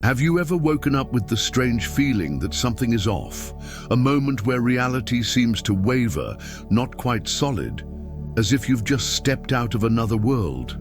Have you ever woken up with the strange feeling that something is off? A moment where reality seems to waver, not quite solid, as if you've just stepped out of another world.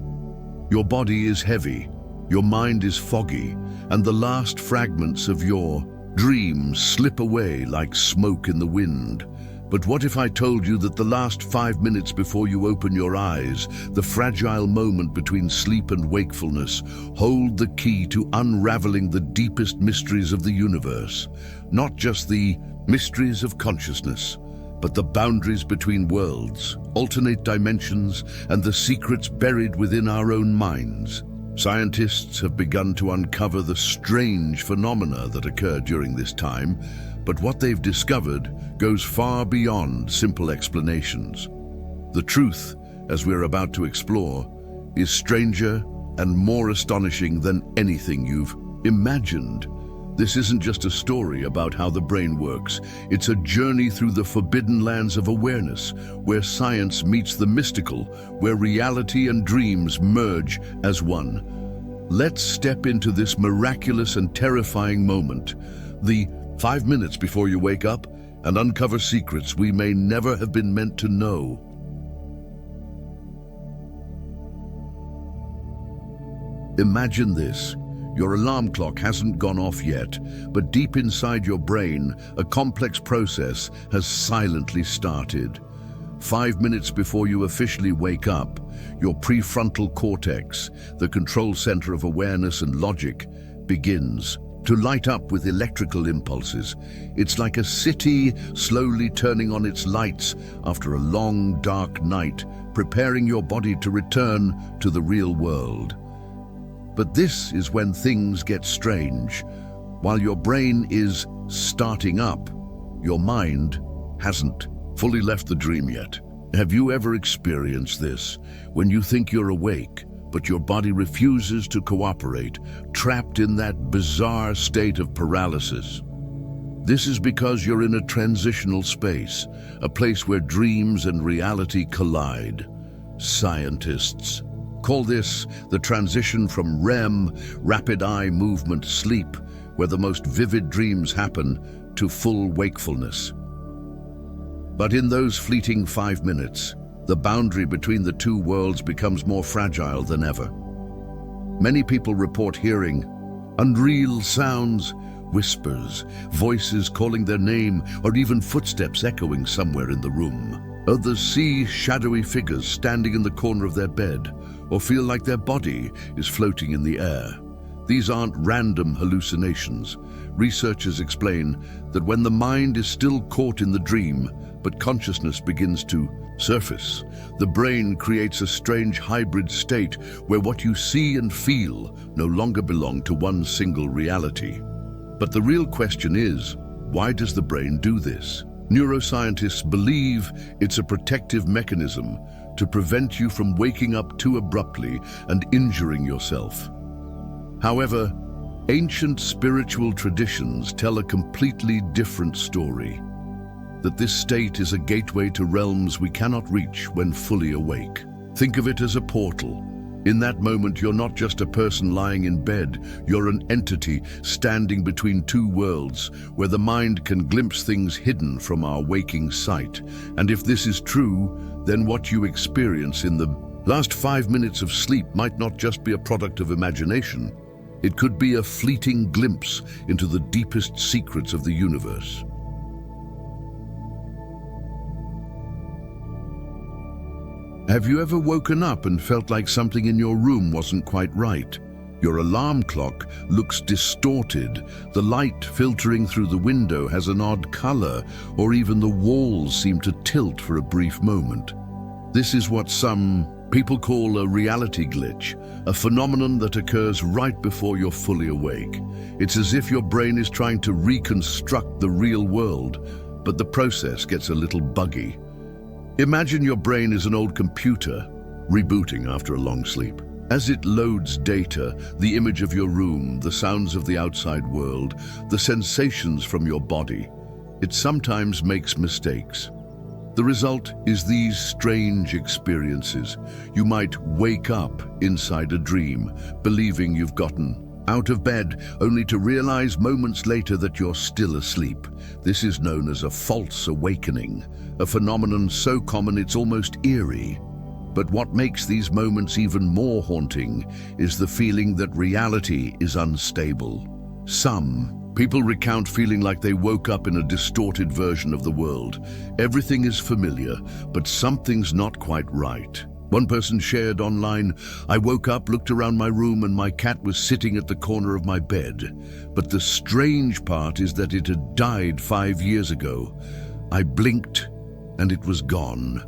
Your body is heavy, your mind is foggy, and the last fragments of your dreams slip away like smoke in the wind. But what if I told you that the last 5 minutes before you open your eyes, the fragile moment between sleep and wakefulness, hold the key to unraveling the deepest mysteries of the universe? Not just the mysteries of consciousness, but the boundaries between worlds, alternate dimensions, and the secrets buried within our own minds. Scientists have begun to uncover the strange phenomena that occur during this time, but what they've discovered goes far beyond simple explanations. The truth, as we're about to explore, is stranger and more astonishing than anything you've imagined. This isn't just a story about how the brain works. It's a journey through the forbidden lands of awareness, where science meets the mystical, where reality and dreams merge as one. Let's step into this miraculous and terrifying moment, the 5 minutes before you wake up, and uncover secrets we may never have been meant to know. Imagine this. Your alarm clock hasn't gone off yet, but deep inside your brain, a complex process has silently started. 5 minutes before you officially wake up, your prefrontal cortex, the control center of awareness and logic, begins to light up with electrical impulses. It's like a city slowly turning on its lights after a long, dark night, preparing your body to return to the real world. But this is when things get strange. While your brain is starting up, your mind hasn't fully left the dream yet. Have you ever experienced this? When you think you're awake, but your body refuses to cooperate, trapped in that bizarre state of paralysis. This is because you're in a transitional space, a place where dreams and reality collide. Scientists call this the transition from REM, rapid eye movement sleep, where the most vivid dreams happen, to full wakefulness. But in those fleeting 5 minutes, the boundary between the two worlds becomes more fragile than ever. Many people report hearing unreal sounds, whispers, voices calling their name, or even footsteps echoing somewhere in the room. Others see shadowy figures standing in the corner of their bed, or feel like their body is floating in the air. These aren't random hallucinations. Researchers explain that when the mind is still caught in the dream, but consciousness begins to surface, the brain creates a strange hybrid state where what you see and feel no longer belong to one single reality. But the real question is, why does the brain do this? Neuroscientists believe it's a protective mechanism to prevent you from waking up too abruptly and injuring yourself. However, ancient spiritual traditions tell a completely different story. That this state is a gateway to realms we cannot reach when fully awake. Think of it as a portal. In that moment, you're not just a person lying in bed, you're an entity standing between two worlds, where the mind can glimpse things hidden from our waking sight. And if this is true, then what you experience in the last 5 minutes of sleep might not just be a product of imagination. It could be a fleeting glimpse into the deepest secrets of the universe. Have you ever woken up and felt like something in your room wasn't quite right? Your alarm clock looks distorted, the light filtering through the window has an odd color, or even the walls seem to tilt for a brief moment. This is what some people call a reality glitch, a phenomenon that occurs right before you're fully awake. It's as if your brain is trying to reconstruct the real world, but the process gets a little buggy. Imagine your brain is an old computer, rebooting after a long sleep. As it loads data, the image of your room, the sounds of the outside world, the sensations from your body, it sometimes makes mistakes. The result is these strange experiences. You might wake up inside a dream, believing you've gotten out of bed, only to realize moments later that you're still asleep. This is known as a false awakening, a phenomenon so common it's almost eerie. But what makes these moments even more haunting is the feeling that reality is unstable. Some people recount feeling like they woke up in a distorted version of the world. Everything is familiar, but something's not quite right. One person shared online, "I woke up, looked around my room, and my cat was sitting at the corner of my bed. But the strange part is that it had died 5 years ago. I blinked, and it was gone."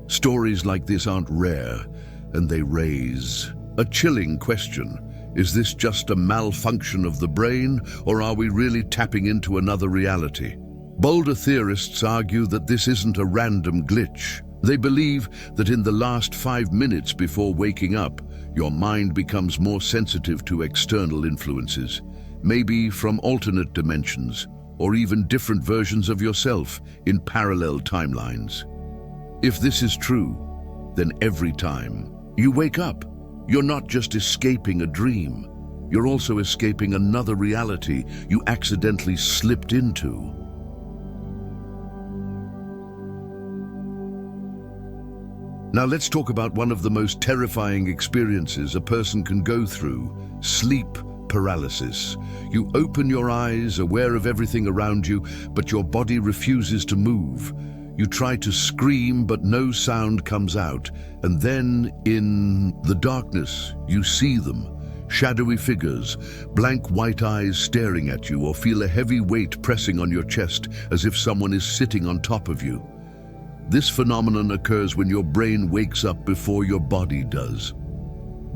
Stories like this aren't rare, and they raise a chilling question. Is this just a malfunction of the brain, or are we really tapping into another reality? Bolder theorists argue that this isn't a random glitch. They believe that in the last 5 minutes before waking up, your mind becomes more sensitive to external influences, maybe from alternate dimensions, or even different versions of yourself in parallel timelines. If this is true, then every time you wake up, you're not just escaping a dream, you're also escaping another reality you accidentally slipped into. Now let's talk about one of the most terrifying experiences a person can go through: sleep paralysis. You open your eyes, aware of everything around you, but your body refuses to move. You try to scream, but no sound comes out. And then, in the darkness, you see them. Shadowy figures, blank white eyes staring at you, or feel a heavy weight pressing on your chest as if someone is sitting on top of you. This phenomenon occurs when your brain wakes up before your body does.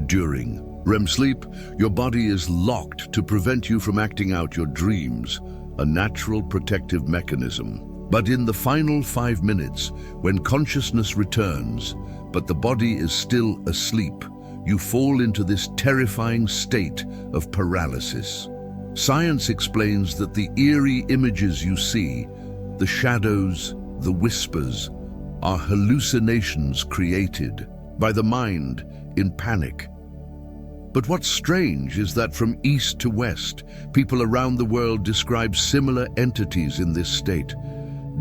During REM sleep, your body is locked to prevent you from acting out your dreams, a natural protective mechanism. But in the final 5 minutes, when consciousness returns, but the body is still asleep, you fall into this terrifying state of paralysis. Science explains that the eerie images you see, the shadows, the whispers, are hallucinations created by the mind in panic. But what's strange is that from east to west, people around the world describe similar entities in this state.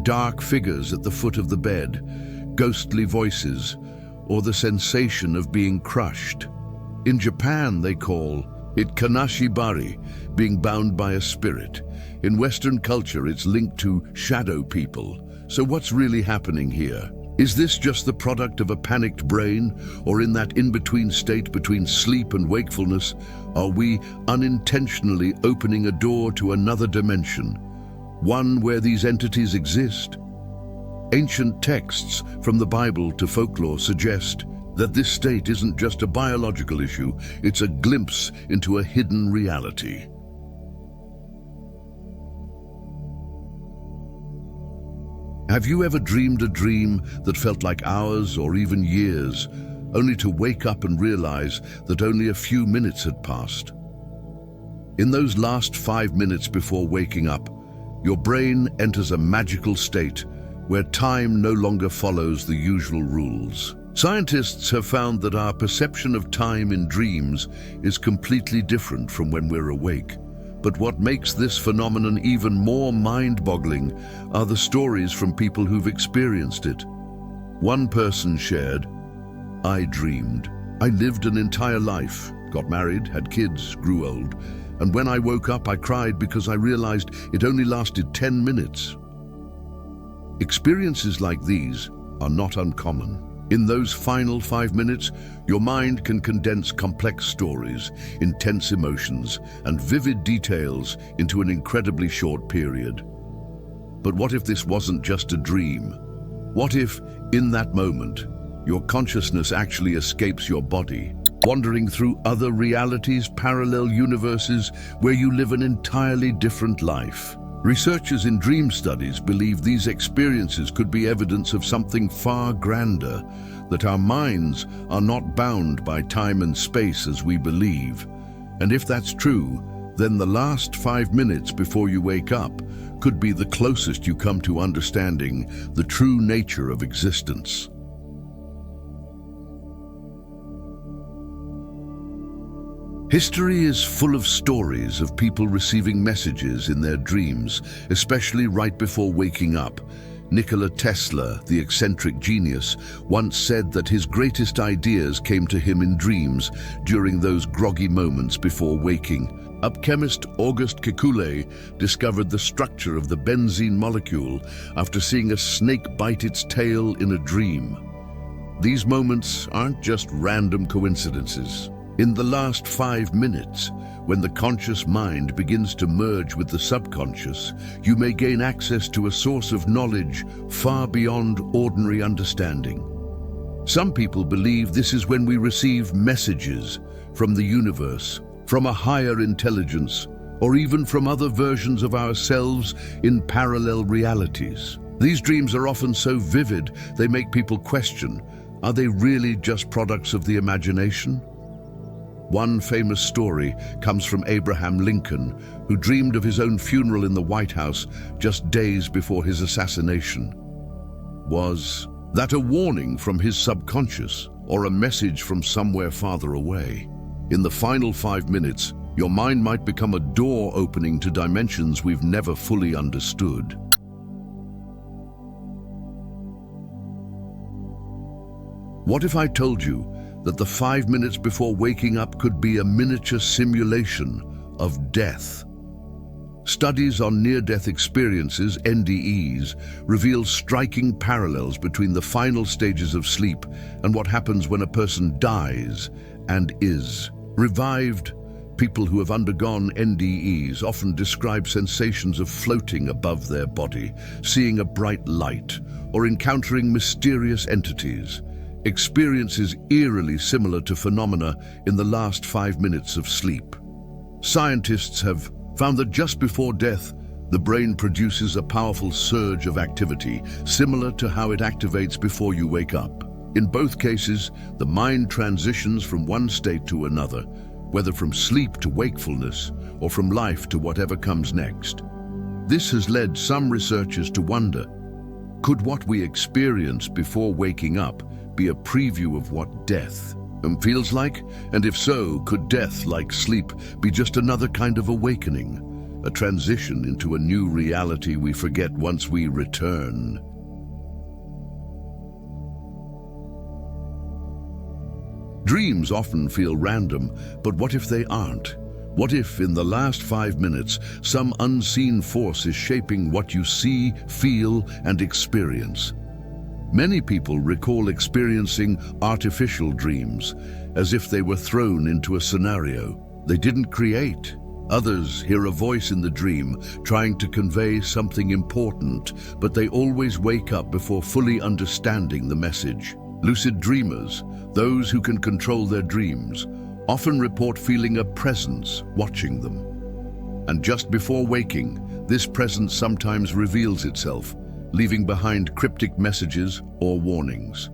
Dark figures at the foot of the bed, ghostly voices, or the sensation of being crushed. In Japan, they call it kanashibari, being bound by a spirit. In Western culture, it's linked to shadow people. So what's really happening here? Is this just the product of a panicked brain, or in that in-between state between sleep and wakefulness, are we unintentionally opening a door to another dimension, one where these entities exist? Ancient texts, from the Bible to folklore, suggest that this state isn't just a biological issue, it's a glimpse into a hidden reality. Have you ever dreamed a dream that felt like hours or even years, only to wake up and realize that only a few minutes had passed? In those last 5 minutes before waking up, your brain enters a magical state where time no longer follows the usual rules. Scientists have found that our perception of time in dreams is completely different from when we're awake. But what makes this phenomenon even more mind-boggling are the stories from people who've experienced it. One person shared, "I dreamed. I lived an entire life, got married, had kids, grew old, and when I woke up I cried because I realized it only lasted 10 minutes." Experiences like these are not uncommon. In those final 5 minutes, your mind can condense complex stories, intense emotions, and vivid details into an incredibly short period. But what if this wasn't just a dream? What if, in that moment, your consciousness actually escapes your body, wandering through other realities, parallel universes, where you live an entirely different life? Researchers in dream studies believe these experiences could be evidence of something far grander, that our minds are not bound by time and space as we believe. And if that's true, then the last 5 minutes before you wake up could be the closest you come to understanding the true nature of existence. History is full of stories of people receiving messages in their dreams, especially right before waking up. Nikola Tesla, the eccentric genius, once said that his greatest ideas came to him in dreams during those groggy moments before waking. Chemist Auguste Kekule discovered the structure of the benzene molecule after seeing a snake bite its tail in a dream. These moments aren't just random coincidences. In the last 5 minutes, when the conscious mind begins to merge with the subconscious, you may gain access to a source of knowledge far beyond ordinary understanding. Some people believe this is when we receive messages from the universe, from a higher intelligence, or even from other versions of ourselves in parallel realities. These dreams are often so vivid, they make people question, are they really just products of the imagination? One famous story comes from Abraham Lincoln, who dreamed of his own funeral in the White House just days before his assassination. Was that a warning from his subconscious, or a message from somewhere farther away? In the final 5 minutes, your mind might become a door opening to dimensions we've never fully understood. What if I told you that the 5 minutes before waking up could be a miniature simulation of death? Studies on near-death experiences, NDEs, reveal striking parallels between the final stages of sleep and what happens when a person dies and is revived. People who have undergone NDEs often describe sensations of floating above their body, seeing a bright light, or encountering mysterious entities. Experiences eerily similar to phenomena in the last 5 minutes of sleep. Scientists have found that just before death, the brain produces a powerful surge of activity, similar to how it activates before you wake up. In both cases, the mind transitions from one state to another, whether from sleep to wakefulness or from life to whatever comes next. This has led some researchers to wonder, could what we experience before waking up be a preview of what death feels like? And if so, could death, like sleep, be just another kind of awakening, a transition into a new reality we forget once we return? Dreams often feel random, but what if they aren't? What if, in the last 5 minutes, some unseen force is shaping what you see, feel, and experience? Many people recall experiencing artificial dreams, as if they were thrown into a scenario they didn't create. Others hear a voice in the dream trying to convey something important, but they always wake up before fully understanding the message. Lucid dreamers, those who can control their dreams, often report feeling a presence watching them. And just before waking, this presence sometimes reveals itself, leaving behind cryptic messages or warnings.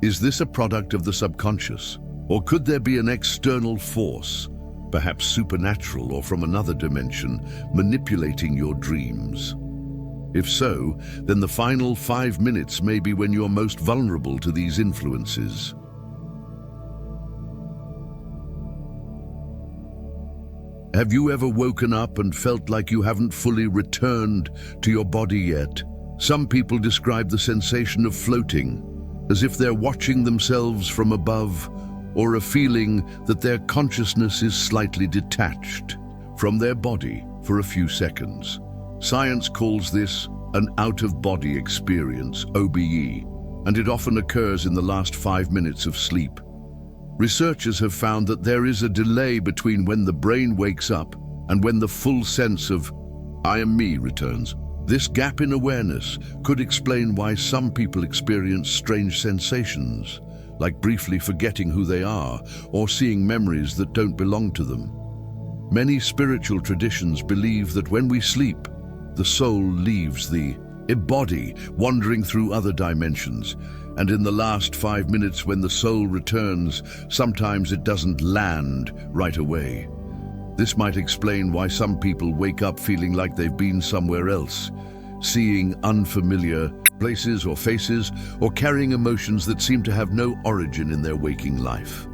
Is this a product of the subconscious? Or could there be an external force, perhaps supernatural or from another dimension, manipulating your dreams? If so, then the final 5 minutes may be when you're most vulnerable to these influences. Have you ever woken up and felt like you haven't fully returned to your body yet? Some people describe the sensation of floating, as if they're watching themselves from above, or a feeling that their consciousness is slightly detached from their body for a few seconds. Science calls this an out-of-body experience, OBE, and it often occurs in the last 5 minutes of sleep. Researchers have found that there is a delay between when the brain wakes up and when the full sense of "I am me" returns. This gap in awareness could explain why some people experience strange sensations, like briefly forgetting who they are or seeing memories that don't belong to them. Many spiritual traditions believe that when we sleep, the soul leaves the body, wandering through other dimensions, and in the last 5 minutes when the soul returns, sometimes it doesn't land right away. This might explain why some people wake up feeling like they've been somewhere else, seeing unfamiliar places or faces, or carrying emotions that seem to have no origin in their waking life.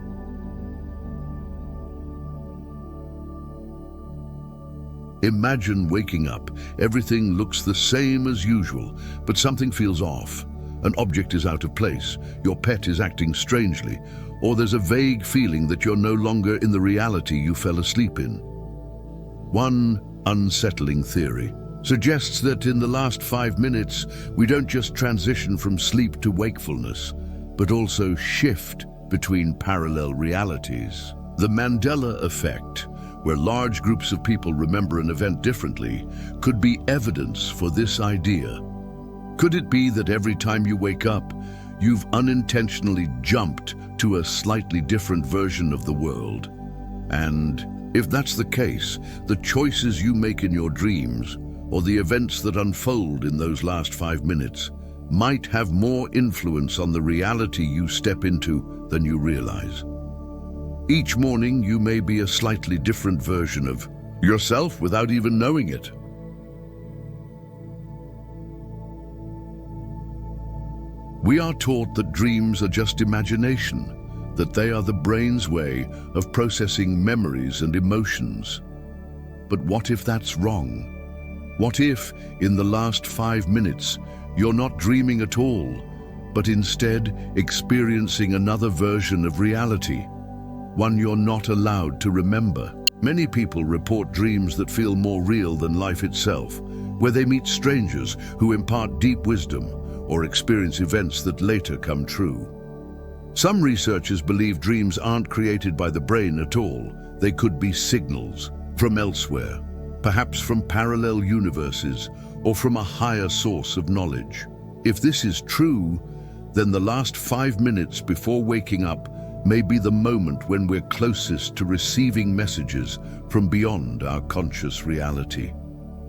Imagine waking up. Everything looks the same as usual, but something feels off. An object is out of place, your pet is acting strangely, or there's a vague feeling that you're no longer in the reality you fell asleep in. One unsettling theory suggests that in the last 5 minutes, we don't just transition from sleep to wakefulness, but also shift between parallel realities. The Mandela effect, where large groups of people remember an event differently, could be evidence for this idea. Could it be that every time you wake up, you've unintentionally jumped to a slightly different version of the world? And if that's the case, the choices you make in your dreams, or the events that unfold in those last 5 minutes, might have more influence on the reality you step into than you realize. Each morning, you may be a slightly different version of yourself without even knowing it. We are taught that dreams are just imagination, that they are the brain's way of processing memories and emotions. But what if that's wrong? What if, in the last 5 minutes, you're not dreaming at all, but instead experiencing another version of reality, one you're not allowed to remember? Many people report dreams that feel more real than life itself, where they meet strangers who impart deep wisdom or experience events that later come true. Some researchers believe dreams aren't created by the brain at all. They could be signals from elsewhere, perhaps from parallel universes or from a higher source of knowledge. If this is true, then the last 5 minutes before waking up may be the moment when we're closest to receiving messages from beyond our conscious reality.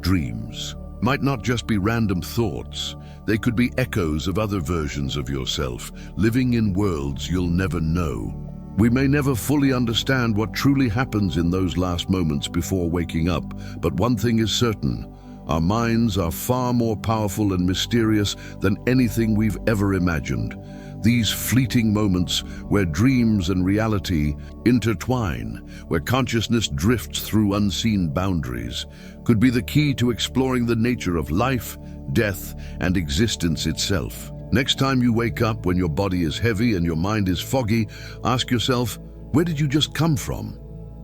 Dreams might not just be random thoughts. They could be echoes of other versions of yourself, living in worlds you'll never know. We may never fully understand what truly happens in those last moments before waking up, but one thing is certain: our minds are far more powerful and mysterious than anything we've ever imagined. These fleeting moments where dreams and reality intertwine, where consciousness drifts through unseen boundaries, could be the key to exploring the nature of life, death, and existence itself. Next time you wake up when your body is heavy and your mind is foggy, ask yourself, where did you just come from?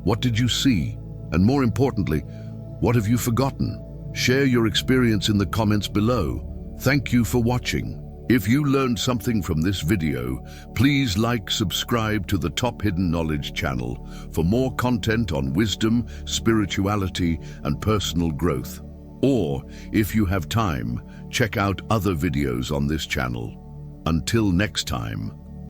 What did you see? And more importantly, what have you forgotten? Share your experience in the comments below. Thank you for watching. If you learned something from this video, please subscribe to the Top Hidden Knowledge channel for more content on wisdom, spirituality, and personal growth. Or, if you have time, check out other videos on this channel. Until next time.